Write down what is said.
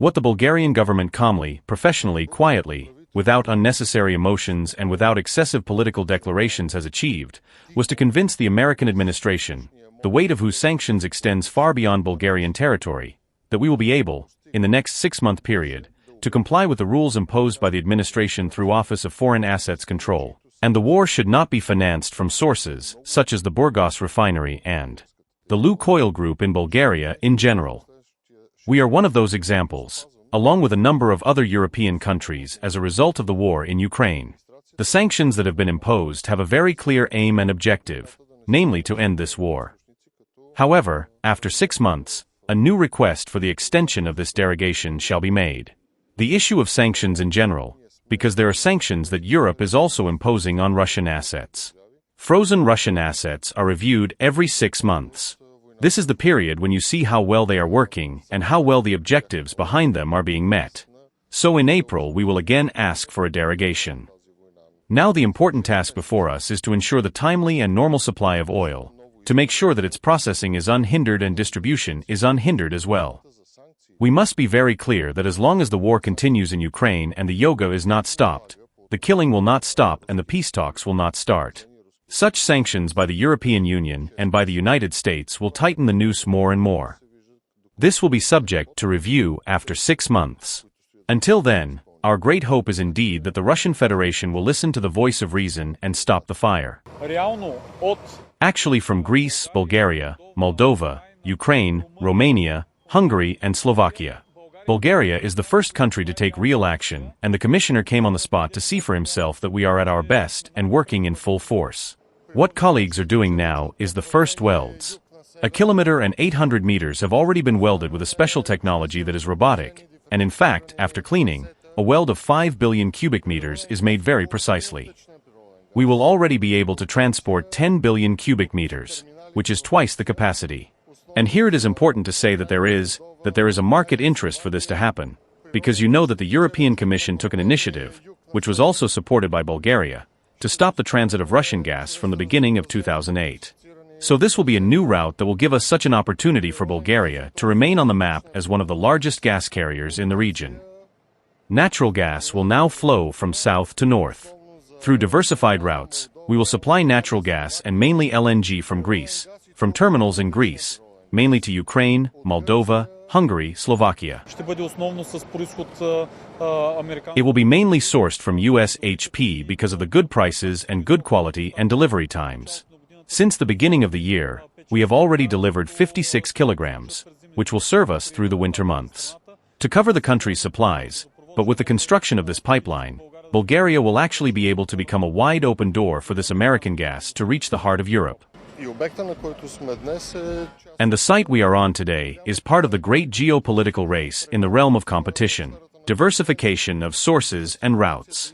What the Bulgarian government calmly, professionally, quietly, without unnecessary emotions and without excessive political declarations has achieved, was to convince the American administration, the weight of whose sanctions extends far beyond Bulgarian territory, that we will be able, in the next 6-month period, to comply with the rules imposed by the administration through Office of Foreign Assets Control, and the war should not be financed from sources such as the Burgas Refinery and the Lukoil Group in Bulgaria in general. We are one of those examples, along with a number of other European countries as a result of the war in Ukraine. The sanctions that have been imposed have a very clear aim and objective, namely to end this war. However, after 6 months, a new request for the extension of this derogation shall be made. The issue of sanctions in general, because there are sanctions that Europe is also imposing on Russian assets. Frozen Russian assets are reviewed every 6 months. This is the period when you see how well they are working and how well the objectives behind them are being met. So in April we will again ask for a derogation. Now the important task before us is to ensure the timely and normal supply of oil, to make sure that its processing is unhindered and distribution is unhindered as well. We must be very clear that as long as the war continues in Ukraine and the yoga is not stopped, the killing will not stop and the peace talks will not start. Such sanctions by the European Union and by the United States will tighten the noose more and more. This will be subject to review after 6 months. Until then, our great hope is indeed that the Russian Federation will listen to the voice of reason and stop the fire. Actually, from Greece, Bulgaria, Moldova, Ukraine, Romania, Hungary and Slovakia. Bulgaria is the first country to take real action, and the Commissioner came on the spot to see for himself that we are at our best and working in full force. What colleagues are doing now is the first welds. 1 kilometer and 800 meters have already been welded with a special technology that is robotic, and in fact, after cleaning, a weld of 5 billion cubic meters is made very precisely. We will already be able to transport 10 billion cubic meters, which is twice the capacity. And here it is important to say that there is a market interest for this to happen, because you know that the European Commission took an initiative, which was also supported by Bulgaria, to stop the transit of Russian gas from the beginning of 2008. So this will be a new route that will give us such an opportunity for Bulgaria to remain on the map as one of the largest gas carriers in the region. Natural gas will now flow from south to north. Through diversified routes, we will supply natural gas and mainly LNG from Greece, from terminals in Greece, mainly to Ukraine, Moldova, Hungary, Slovakia. It will be mainly sourced from US HP because of the good prices and good quality and delivery times. Since the beginning of the year, we have already delivered 56 kilograms, which will serve us through the winter months. To cover the country's supplies, but with the construction of this pipeline, Bulgaria will actually be able to become a wide open door for this American gas to reach the heart of Europe. And the site we are on today is part of the great geopolitical race in the realm of competition, diversification of sources and routes.